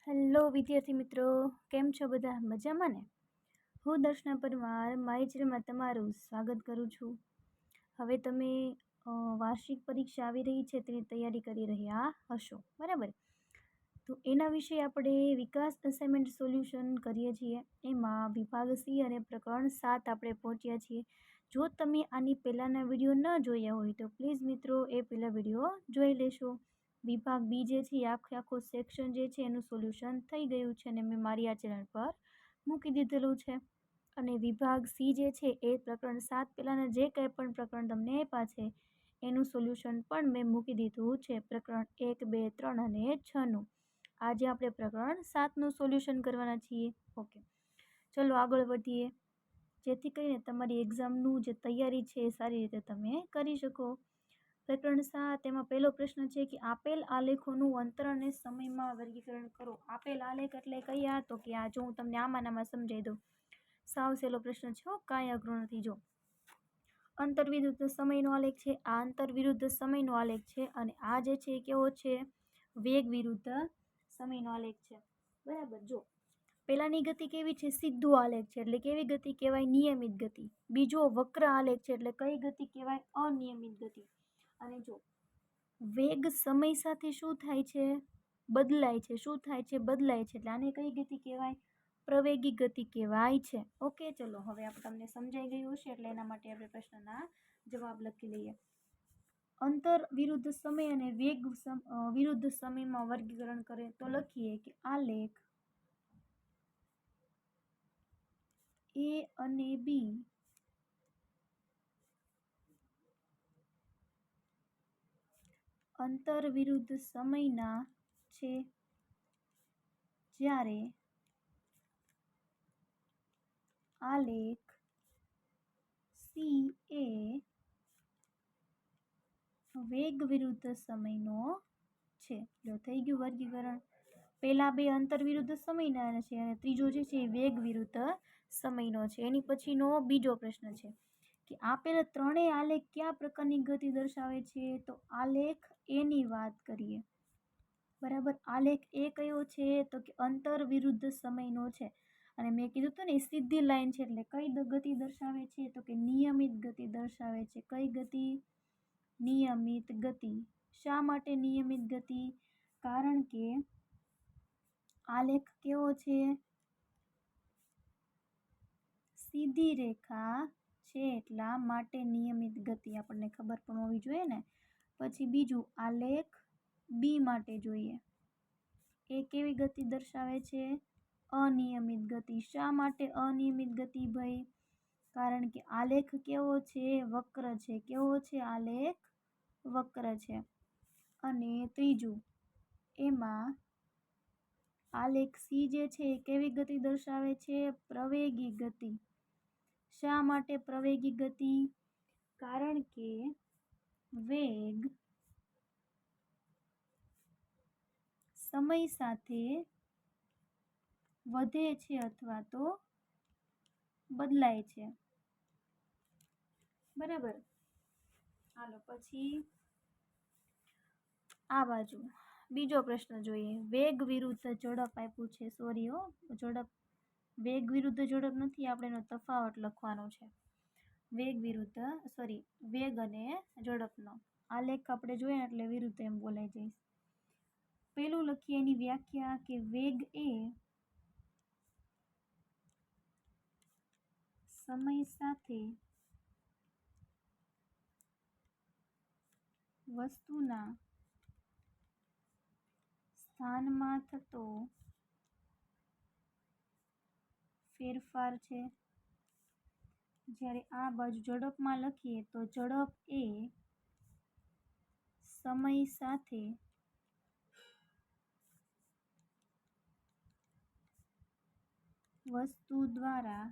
Hello વિદ્યાર્થી મિત્રો, કેમ છો બધા? મજામાં ને? હું દર્શના પરમાર મારી ચેનલમાં તમારું સ્વાગત કરું છું. હવે તમે વાર્ષિક પરીક્ષા આવી રહી છે તેની તૈયારી કરી રહ્યા હશો, બરાબર? તો એના વિશે આપણે વિકાસ અસાઇનમેન્ટ સોલ્યુશન કરીએ છીએ. એમાં વિભાગ સી અને પ્રકરણ 7 આપણે પહોંચ્યા છીએ. જો તમે આની પહેલાંના વિડીયો ન જોયા હોય તો પ્લીઝ મિત્રો એ પહેલાં વિડીયો જોઈ લેશો. વિભાગ બી જે છે એ આખો સેક્શન જે છે એનું સોલ્યુશન થઈ ગયું છે અને મેં મારી આ ચેનલ પર મૂકી દીધેલું છે. અને વિભાગ સી જે છે એ પ્રકરણ 7 પહેલાંના જે કંઈ પણ પ્રકરણ તમને આપ્યા છે એનું સોલ્યુશન પણ મેં મૂકી દીધું છે, પ્રકરણ 1, 2, 3 અને 6નું. આજે આપણે પ્રકરણ 7નું સોલ્યુશન કરવાના છીએ. ઓકે, ચલો આગળ વધીએ, જેથી કરીને તમારી એક્ઝામનું જે તૈયારી છે એ સારી રીતે તમે કરી શકો. પ્રકરણ 7 એમાં પહેલો પ્રશ્ન છે કે આપેલ આલેખોનું અંતર અને સમયમાં વર્ગીકરણ કરો. આપેલ આલેખ એટલે કયા? તો કે આ જો હું તમને આમાં સમજાવી દઉં. સાવ સહેલો પ્રશ્ન છે, કાંઈ અઘરો નથી. જો અંતર વિરુદ્ધ સમયનો આલેખ છે, આ અંતર વિરુદ્ધ સમયનો આલેખ છે અને આ જે છે કેવો છે? વેગ વિરુદ્ધ સમયનો આલેખ છે, બરાબર. જો પહેલાની ગતિ કેવી છે? સીધું આલેખ છે, એટલે કેવી ગતિ કહેવાય? નિયમિત ગતિ. બીજો વક્ર આલેખ છે, એટલે કઈ ગતિ કહેવાય? અનિયમિત ગતિ. અને જો વેગ સમય સાથે શું થાય છે? બદલાય છે. શું થાય છે? બદલાય છે. એટલે આને કઈ ગતિ કહેવાય? પ્રવેગી ગતિ કહેવાય છે. ઓકે, ચલો હવે આપણે તમને સમજાઈ ગયું હશે એટલે એના માટે આપણે પ્રશ્નના જવાબ લખી લઈએ. અંતર વિરુદ્ધ સમય અને વેગ વિરુદ્ધ સમયમાં વર્ગીકરણ કરે તો લખીએ કે આલેખ એ અને બી અંતર વિરુદ્ધ સમયના છે, જ્યારે આલેખ સી એ વેગ વિરુદ્ધ સમયનો છે. જો થઈ ગયું વર્ગીકરણ. પહેલા બે અંતર વિરુદ્ધ સમયના છે અને ત્રીજો જે છે એ વેગ વિરુદ્ધ સમયનો છે. એની પછીનો બીજો પ્રશ્ન છે કે આપેલ ત્રણેય આલેખ કયા પ્રકારની ગતિ દર્શાવે છે? તો આલેખ એની વાત કરીએ, બરાબર. આલેખ એ કયો છે? તો કે અંતર વિરુદ્ધ સમયનો છે. અને મેં કીધું હતું ને સીધી લાઈન છે, એટલે કઈ ગતિ દર્શાવે છે? તો કે નિયમિત ગતિ દર્શાવે છે. કઈ ગતિ? નિયમિત ગતિ. શા માટે નિયમિત ગતિ? કારણ કે આલેખ કેવો છે? સીધી રેખા છે, એટલા માટે નિયમિત ગતિ. આપણને ખબર પણ હોવી જોઈએ ને. પછી બીજું આલેખ બી માટે જોઈએ. એ કેવી ગતિ દર્શાવે છે? અનિયમિત ગતિ. શા માટે અનિયમિત ગતિ ભાઈ? કારણ કે આલેખ કેવો છે? વક્ર છે. કેવો છે? આલેખ વક્ર છે. અને ત્રીજું એમાં આલેખ સી જે છે એ કેવી ગતિ દર્શાવે છે? પ્રવેગી ગતિ. શા માટે પ્રવેગી ગતિ? કારણ કે વેગ સમય સાથે વધે છે અથવા તો બદલાય છે, બરાબર. હાલો પછી આ બાજુ બીજો પ્રશ્ન જોઈએ. વેગ વિરુદ્ધ ઝડપ આપ્યું છે. ઝડપ, વેગ વિરુદ્ધ ઝડપ નથી, આપણે એનો તફાવત લખવાનો છે. વેગ અને ઝડપનો આલેખ આપણે જોઈએ એટલે વિરુદ્ધ એમ બોલાઈ જાય. પેલું લખીએ એની વ્યાખ્યા કે વેગ એ સમય સાથે વસ્તુના સ્થાનમાં થતો ફેરફાર છે. જ્યારે આ બાજુ ઝડપમાં લખીએ તો ઝડપ એ સમય સાથે વસ્તુ દ્વારા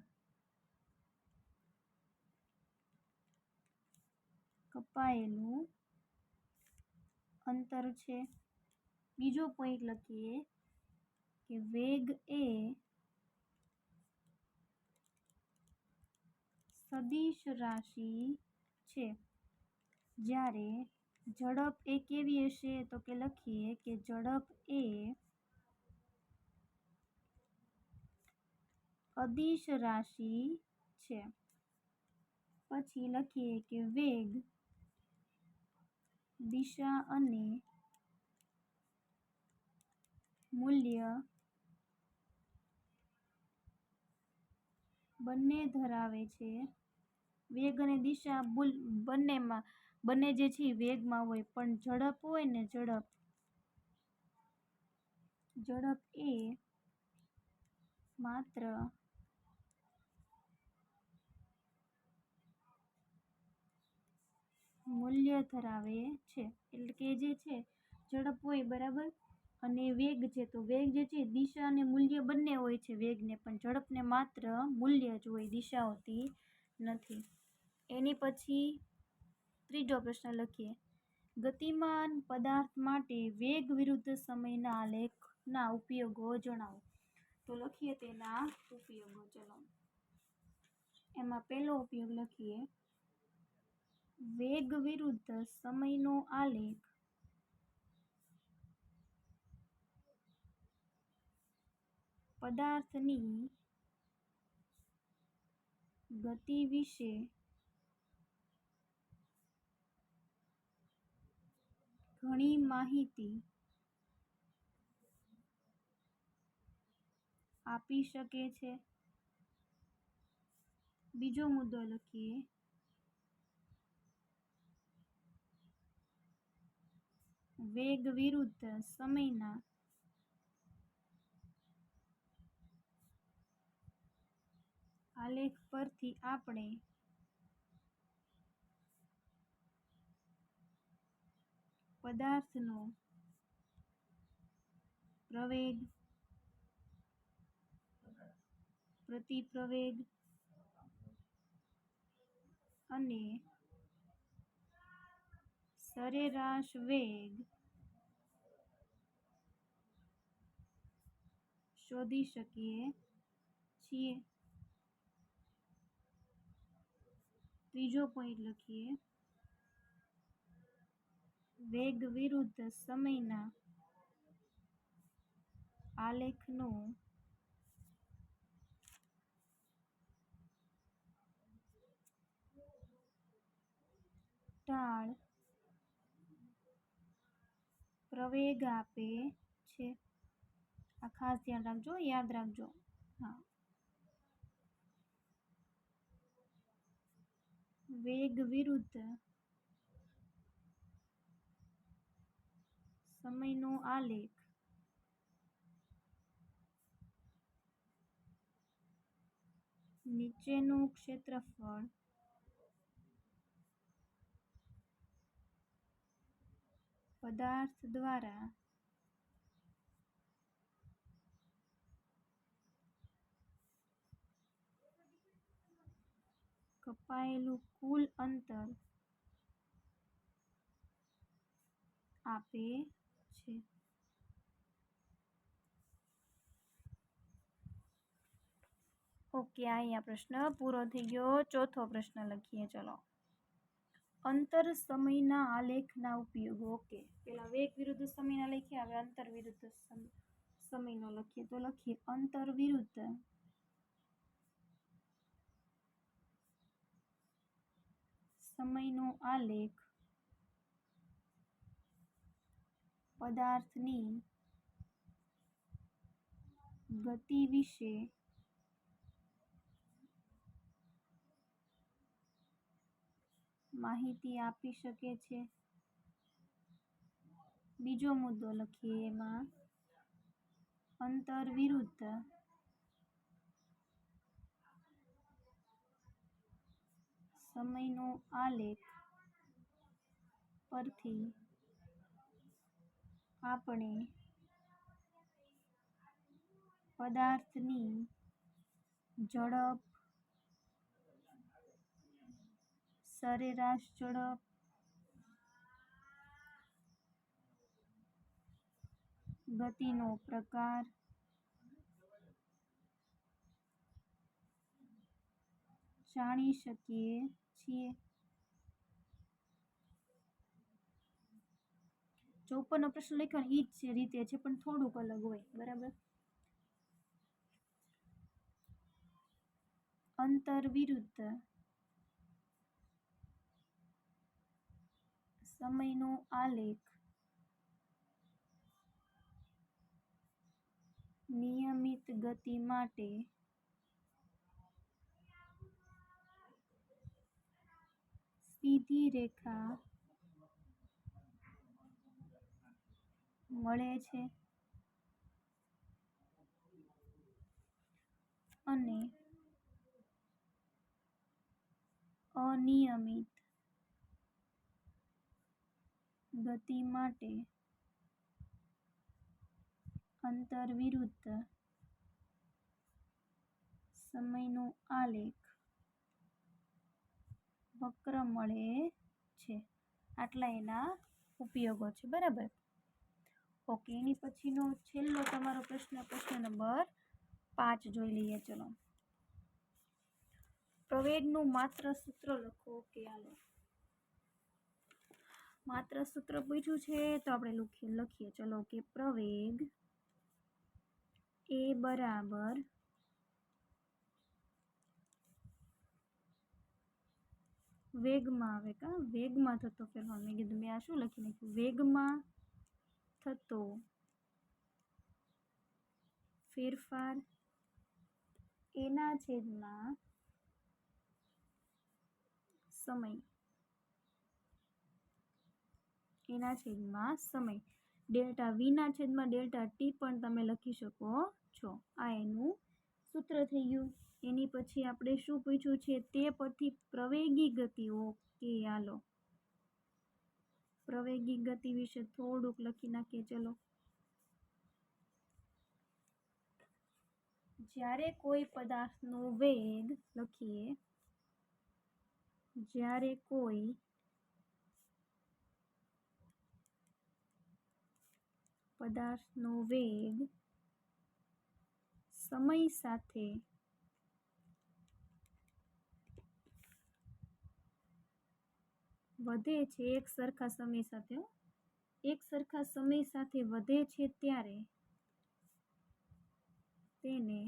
કપાયેલું અંતર છે. બીજો પોઈન્ટ લખીએ કે વેગ એ સદિશ રાશિ છે. જ્યારે ઝડપ એ કેવી હશે? તો કે લખીએ કે ઝડપ એ અદિશ રાશિ છે. પછી લખીએ કે વેગ, દિશા અને મૂલ્ય બંને ધરાવે છે. વેગ અને દિશા બંને જે છે વેગમાં હોય, પણ ઝડપ હોય ને ઝડપ એ માત્ર મૂલ્ય ધરાવે છે. એટલે કે જે છે ઝડપ હોય બરાબર, અને વેગ છે તો વેગ જે છે દિશા અને મૂલ્ય બંને હોય છે વેગને, પણ ઝડપને માત્ર મૂલ્ય જ હોય, દિશા હોતી નથી. એની પછી ત્રીજો પ્રશ્ન લખીએ, ગતિમાન પદાર્થ માટે વેગ વિરુદ્ધ સમયના આલેખના ઉપયોગો જણાવો. તો લખીએ તેના ઉપયોગો. ચલો, એમાં પહેલો ઉપયોગ લખીએ, વેગ વિરુદ્ધ સમયનો આલેખ પદાર્થની ગતિ વિશે ઘણી માહિતી આપી શકે છે. બીજો મુદ્દો લખીએ, વેગ વિરુદ્ધ સમયના આલેખ પરથી આપણે પદાર્થનો પ્રવેગ, પ્રતિપ્રવેગ અને સરેરાશ વેગ શોધી શકીએ છીએ. ત્રીજો પોઈન્ટ લખીએ, વેગ વિરુદ્ધ સમયના આલેખનો ઢાળ પ્રવેગ આપે છે. આ ખાસ ધ્યાન રાખજો, યાદ રાખજો. હા, વેગ વિરુદ્ધ સમયનો આલેખ નીચેનું ક્ષેત્રફળ પદાર્થ દ્વારા કપાયેલું કુલ અંતર આપે છે. ઓકે, અહીંયા પ્રશ્ન પૂરો થઈ ગયો. ચોથો પ્રશ્ન લખીએ. ચલો, અંતર સમયના આલેખના ઉપયોગો. ઓકે, પેલા વેગ વિરુદ્ધ સમયના લખ્યા, હવે અંતર વિરુદ્ધ સમયનો લખીએ. તો લખીએ, અંતર વિરુદ્ધ સમયનો આલેખ પદાર્થની ગતિ વિશે માહિતી આપી શકે છે. બીજો મુદ્દો લખીએ, એમાં અંતર વિરુદ્ધ સમયનો આલેખ પરથી આપણે પદાર્થની ઝડપ, સરેરાશ ઝડપ, ગતિનો પ્રકાર, જાણી શકીએ છીએ. 54નો પ્રશ્ન લખ્યો એ જ રીતે છે, પણ થોડુંક અલગ હોય. બરાબર, અંતર વિરુદ્ધ સમયનો આલેખ નિયમિત ગતિ માટે સીધી રેખા મળે છે અને અનિયમિત ગતિ માટે અંતર વિરુદ્ધ સમયનો આલેખ વક્ર મળે છે. આટલા એના ઉપયોગો છે. બરાબર. ઓકે, એની પછીનો છેલ્લો તમારો પ્રશ્ન નંબર 5 જોઈ લઈએ. ચલો, પ્રવેગનું માત્ર સૂત્ર લખો. ઓકે, હાલો, માત્ર સૂત્ર પૂછ્યું છે તો આપણે લખીએ. ચલો, કે પ્રવેગ એ બરાબર વેગમાં આવે. વેગમાં થતો ફેરફાર. મેં કીધું મેં આ શું લખી નાખ્યું? વેગમાં થતો ફેરફાર એના છેદમાં સમય ડેલ્ટા વી ના છેદમાં ડેલ્ટા ટી પણ તમે લખી શકો છો. આ એનું સૂત્ર થઈ ગયું. એની પછી આપણે શું પૂછ્યું છે તે પરથી પ્રવેગી ગતિ. ઓકે, હાલો, પ્રવેગી ગતિ વિશે થોડુંક લખી નાખીએ. ચલો, જ્યારે કોઈ પદાર્થનો વેગ લખીએ, જ્યારે કોઈ પદાર્થનો વેગ સમય સાથે વધે છે, એક સરખા સમય સાથે વધે છે, ત્યારે તેને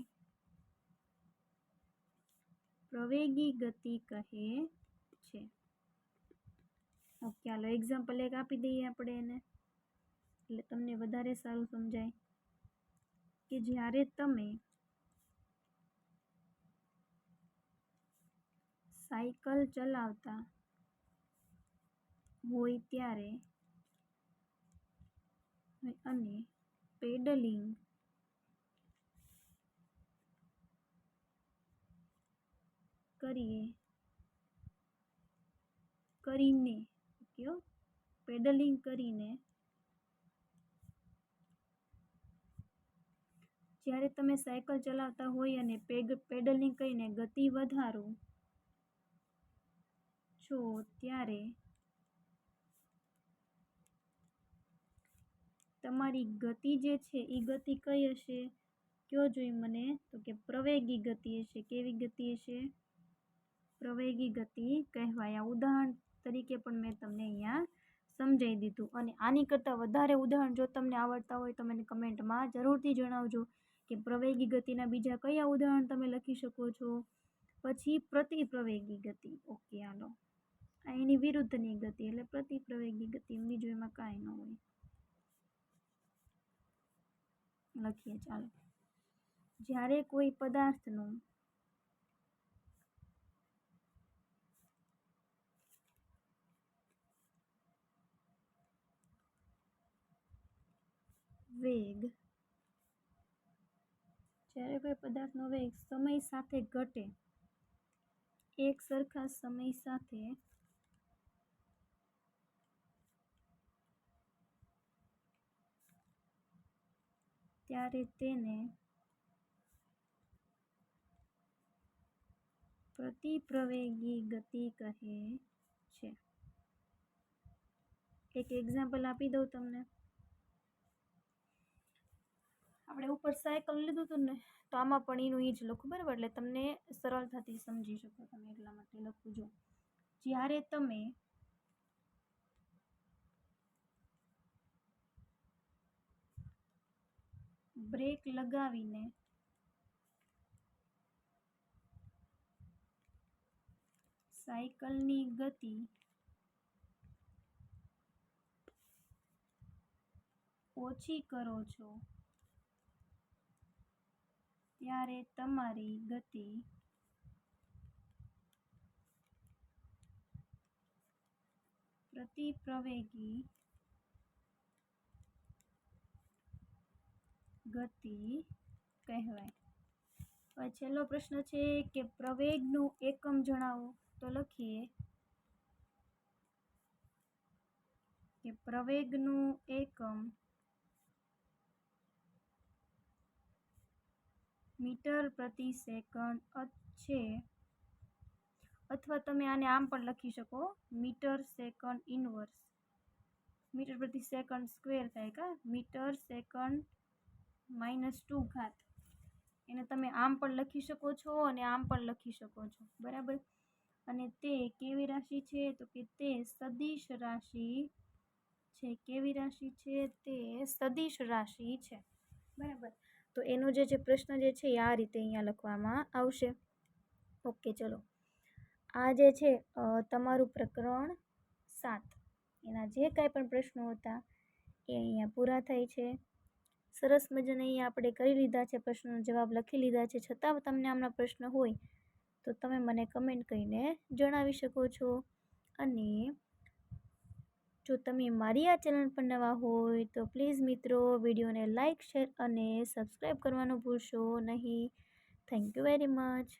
પ્રવેગી ગતિ કહે છે. ઓકે, ચાલો એક્ઝામ્પલ એક આપી દઈએ આપણે એને, એટલે તમને વધારે સારું સમજાય. કે જ્યારે તમે સાયકલ ચલાવતા હોય ત્યારે અને પેડલિંગ કરીને જ્યારે તમે સાયકલ ચલાવતા હોય અને પેડલિંગ કરીને ગતિ વધારો છો, ત્યારે તમારી ગતિ જે છે એ ગતિ કઈ હશે? કયો જોઈ મને? તો કે પ્રવેગી ગતિ હશે. કેવી ગતિ હશે? પ્રવેગી ગતિ કહેવાય. આ ઉદાહરણ તરીકે પણ મેં તમને અહીંયા સમજાવી દીધું. અને આની કરતાં વધારે ઉદાહરણ જો તમને આવડતા હોય તો મને કમેન્ટમાં જરૂરથી જણાવજો કે પ્રવેગી ગતિના બીજા કયા ઉદાહરણ તમે લખી શકો છો. પછી પ્રતિપ્રવેગી ગતિ. ઓકે, હાલો, આ એની વિરુદ્ધની ગતિ એટલે પ્રતિપ્રવેગી ગતિ. બીજું એમાં કાંઈ ન હોય. લખીએ. ચાલો, જ્યારે કોઈ પદાર્થનું વેગ સમય સાથે ઘટે, એક સરખા સમય સાથે ત્યારે તેને પ્રતિપ્રવેગી ગતિ કહે છે. એક એક્ઝામ્પલ આપી દઉં તમને. આપણે ઉપર સાયકલ લીધું હતું ને, તો આમાં પણ એનું એ જ લખું. બરાબર, એટલે તમને સરળતાથી સમજી શકો તમે, એટલા માટે લખું. જો, જ્યારે તમે બ્રેક લગાવીને સાયકલની ગતિ ઓછી કરો છો ત્યારે તમારી ગતિ પ્રતિ પ્રવેગી ગતિ કહેવાય. હવે છેલ્લો પ્રશ્ન છે કે પ્રવેગનું એકમ જણાવો. તો લખીએ કે પ્રવેગનું એકમ મીટર પ્રતિ સેકન્ડ છે, અથવા તમે આને આમ પણ લખી શકો, મીટર સેકન્ડ ઇનવર્સ. મીટર પ્રતિ સેકન્ડ સ્ક્વેર થાય કા, મીટર સેકન્ડ -2 ઘાત. એને તમે આમ પણ લખી શકો છો અને આમ પણ લખી શકો છો, બરાબર. અને તે કેવી રાશિ છે? તો કે તે સદિશ રાશિ છે. કેવી રાશિ છે? તે સદિશ રાશિ છે, બરાબર. તો એનો જે પ્રશ્ન જે છે એ આ રીતે અહીંયા લખવામાં આવશે. ઓકે, ચલો. આ જે છે તમારું પ્રકરણ 7, એના જે કાંઈ પણ પ્રશ્નો હતા એ અહીંયા પૂરા થાય છે. સરસ મજાને અહીંયા આપણે કરી લીધા છે, પ્રશ્નોનો જવાબ લખી લીધા છે. છતાં તમને આમના પ્રશ્ન હોય તો તમે મને કમેન્ટ કરીને જણાવી શકો છો. અને જો તમે મારી આ ચેનલ પર નવા હોય તો પ્લીઝ મિત્રો વિડીયોને લાઇક, શેર અને સબસ્ક્રાઈબ કરવાનું ભૂલશો નહીં. Thank you very much.